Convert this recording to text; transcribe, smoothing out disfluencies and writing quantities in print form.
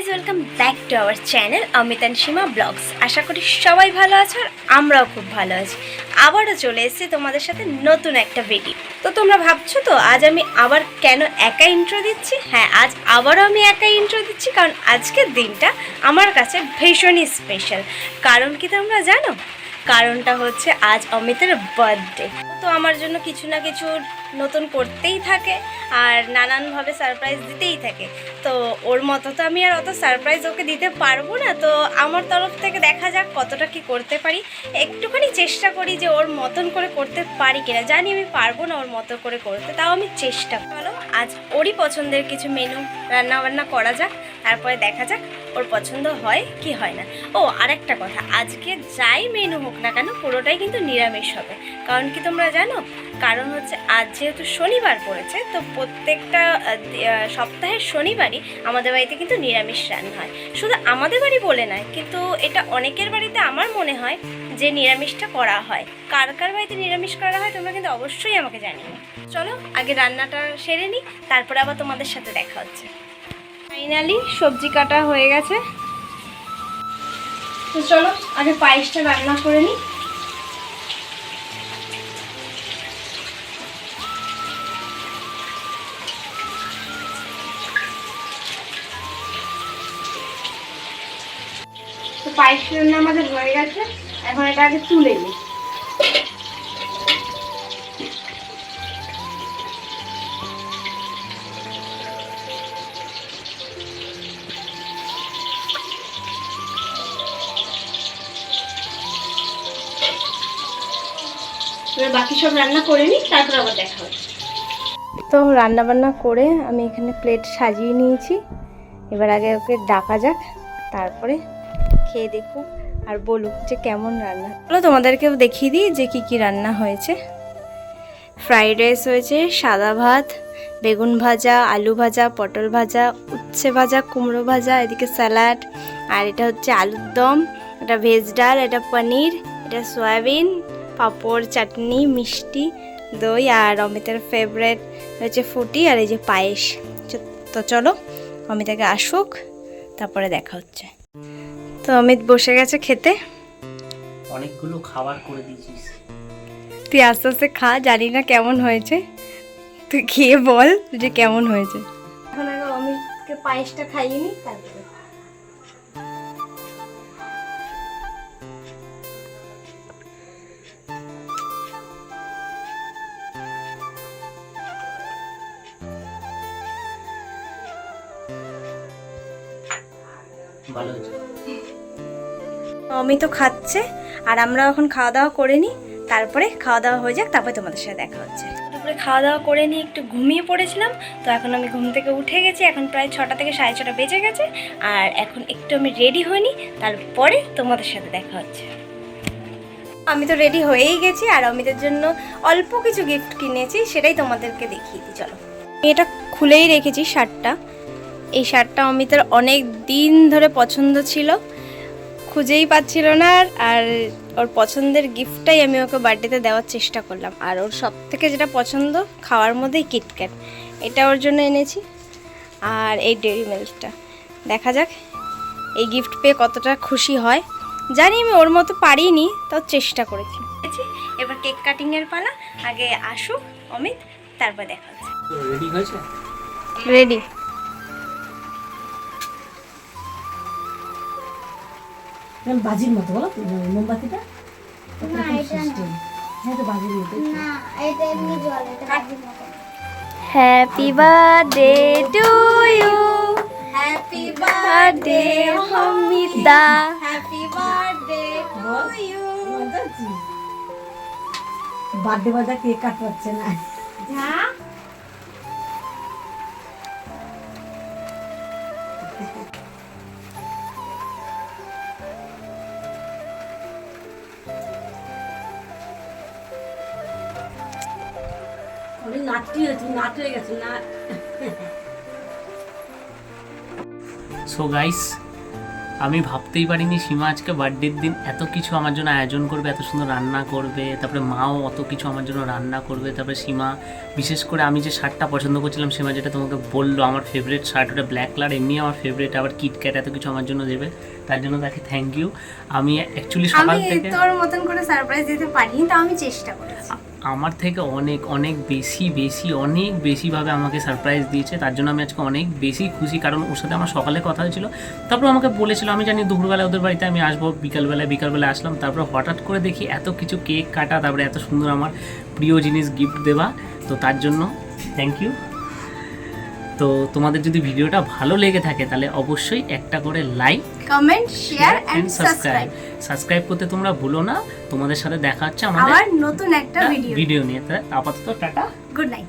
Guys welcome back to our channel Amit and Seema blogs. আশা করি সবাই ভালো আছো আর আমরাও খুব ভালো আছি। আবারও চলে এসেছি তোমাদের সাথে নতুন একটা ভিডিও। তো তোমরা ভাবছো তো আজ আমি আবার কেন একা ইন্ট্রো দিচ্ছি? হ্যাঁ, আজ আবারও আমি একাই ইন্ট্রো দিচ্ছি, কারণ আজকের দিনটা আমার কাছে ভীষণই স্পেশাল। কারণ কি তোমরা জানো? কারণটা হচ্ছে আজ অমিতের বার্থডে। তো আমার জন্য কিছু না কিছু নতুন করতেই থাকে আর নানানভাবে সারপ্রাইজ দিতেই থাকে। তো ওর মতো তো আমি আর অত সারপ্রাইজ ওকে দিতে পারবো না। তো আমার তরফ থেকে দেখা যাক কতটা কি করতে পারি। একটুখানি চেষ্টা করি যে ওর মতন করে করতে পারি কিনা। জানি আমি পারবো না ওর মতো করে করতে, তাও আমি চেষ্টা করি। চলো আজ ওরই পছন্দের কিছু মেনু রান্নাবান্না করা যাক, তারপরে দেখা যাক ওর পছন্দ হয় কি হয় না। ও আরেকটা কথা, আজকে যাই মেনু হোক না কেন পুরোটাই কিন্তু নিরামিষ হবে। কারণ কি তোমরা জানো? কারণ হচ্ছে আজ যেহেতু শনিবার পড়েছে, তো প্রত্যেকটা সপ্তাহের শনিবারই আমাদের বাড়িতে কিন্তু নিরামিষ রান্না হয়। শুধু আমাদের বাড়ি বলে নয়, কিন্তু এটা অনেকের বাড়িতে আমার মনে হয় যে নিরামিষটা করা হয়। কার কার বাড়িতে নিরামিষ করা হয় তোমরা কিন্তু অবশ্যই আমাকে জানিও। চলো আগে রান্নাটা সেরে নিই, তারপরে আবার তোমাদের সাথে দেখা হচ্ছে। ফাইনালি সবজি কাটা হয়ে গেছে, তো চলো আগে পায়েসটা রান্না করে নিই। তো পায়েস রান্না আমাদের হয়ে গেছে, এখন এটা আগে তুলে নিই। বাকি সব রান্না করে নিই, তারপর আবার দেখা হচ্ছে। তো রান্না বান্না করে আমি এখানে প্লেট সাজিয়ে নিয়েছি। এবার আগে ওকে ডাকা যাক, তারপরে খেয়ে দেখুক আর বলুক যে কেমন রান্না। চলো তোমাদেরকেও দেখিয়ে দিই যে কি কি রান্না হয়েছে। ফ্রাইড রাইস হয়েছে, সাদা ভাত, বেগুন ভাজা, আলু ভাজা, পটল ভাজা, উচ্ছে ভাজা, কুমড়ো ভাজা, এদিকে স্যালাড, আর এটা হচ্ছে আলুর দম, এটা ভেজ ডাল, এটা পনির, এটা সয়াবিন, পাঁপড়, চাটনি, মিষ্টি, দই, আর অমিতের ফেভারেট হচ্ছে ফুটি, আর এই যে পায়েস। তো চলো অমিতাকে আসুক, তারপরে দেখা হচ্ছে। তো অমিত বসে গেছে খেতে। অনেকগুলো খাবার করে দিয়েছিস, তুই আস্তে আস্তে খা, জানি না কেমন হয়েছে, তুই খেয়ে বল যে কেমন হয়েছে। এখন আগে অমিতকে পায়েসটা খাইয়ে নি, তারপরে ভালো হয়েছে। অমিতও খাচ্ছে আর আমরা এখন খাওয়া দাওয়া করে নিই, তারপরে খাওয়া দাওয়া হয়ে যাক, তারপরে তোমাদের সাথে দেখা হচ্ছে। দুপুরে খাওয়া দাওয়া করে নিয়ে একটু ঘুমিয়ে পড়েছিলাম, তো এখন আমি ঘুম থেকে উঠে গেছি। এখন প্রায় 6টা থেকে 6:30 বেজে গেছে, আর এখন একটু আমি রেডি হইনি, তারপরে তোমাদের সাথে দেখা হচ্ছে। আমি তো রেডি হয়েই গেছি, আর অমিতের জন্য অল্প কিছু গিফট কিনেছি, সেটাই তোমাদেরকে দেখিয়ে দিই। চলো, আমি এটা খুলেই রেখেছি শার্টটা। এই শার্টটা অমিতের অনেক দিন ধরে পছন্দ ছিল, খুঁজেই পাচ্ছিল না, আর ওর পছন্দের গিফটটাই আমি ওকে বার্থডেতে দেওয়ার চেষ্টা করলাম। আর ওর সব থেকে যেটা পছন্দ খাওয়ার মধ্যেই কিটক্যাট, এটা ওর জন্য এনেছি। আর এই ডেয়ারি মিল্কটা, দেখা যাক এই গিফট পেয়ে কতটা খুশি হয়। জানি আমি ওর মতো পারিনি, তাও চেষ্টা করেছি। এবার কেক কাটিংয়ের পালা, আগে আসুক অমিত, তারপর দেখা হচ্ছে। রেডি হয়েছে? রেডি। বাজির মতো বলো, মোমবাতিটা হ্যাঁ তো বাজির মতো। Happy birthday to you, happy birthday Amita, happy birthday to you. Birthday বাজা কেক কাটছে না। নাটটি হয়েছে, নাট হয়ে গেছে না। সো গাইস, আমি ভাবতেই পারিনি সীমা আজকে বার্থডের দিন এত কিছু আমার জন্য আয়োজন করবে, এত সুন্দর রান্না করবে, তারপরে মাও অত কিছু আমার জন্য রান্না করবে। তারপরে সীমা বিশেষ করে আমি যে শার্টটা পছন্দ করছিলাম, সীমা যেটা তোমাকে বললো আমার ফেভারিট শার্ট, ওটা ব্ল্যাক কালার, এমনি আমার ফেভারিট, আবার কিটক্যাট এত কিছু আমার জন্য দেবে, তার জন্য তাকে থ্যাংক ইউ। আমি অ্যাকচুয়ালি সকাল আমি থেকে তোর মতন করে সারপ্রাইজ দিতে পারিনি, তো আমি চেষ্টা করেছি। আমার থেকে অনেক অনেক অনেক বেশিভাবে আমাকে সারপ্রাইজ দিয়েছে, তার জন্য আমি আজকে অনেক বেশি খুশি। কারণ ওর সাথে আমার সকালে কথা হয়েছিল, তারপর আমাকে বলেছিল, আমি জানি দুপুরবেলা ওদের বাড়িতে আমি আসবো, বিকালবেলায় আসলাম, তারপর হঠাৎ করে দেখি এত কিছু কেক কাটা, তারপরে এত সুন্দর আমার প্রিয় জিনিস গিফট দেওয়া, তো তার জন্য থ্যাংক ইউ। তো তোমাদের যদি ভিডিওটা ভালো লেগে থাকে তাহলে অবশ্যই একটা করে like, comment, share and subscribe subscribe করতে তোমরা ভুলো না। তোমাদের সাথে দেখা হচ্ছে আবার আমাদের নতুন একটা ভিডিও নিয়ে। আপাতত টাটা, গুড নাইট।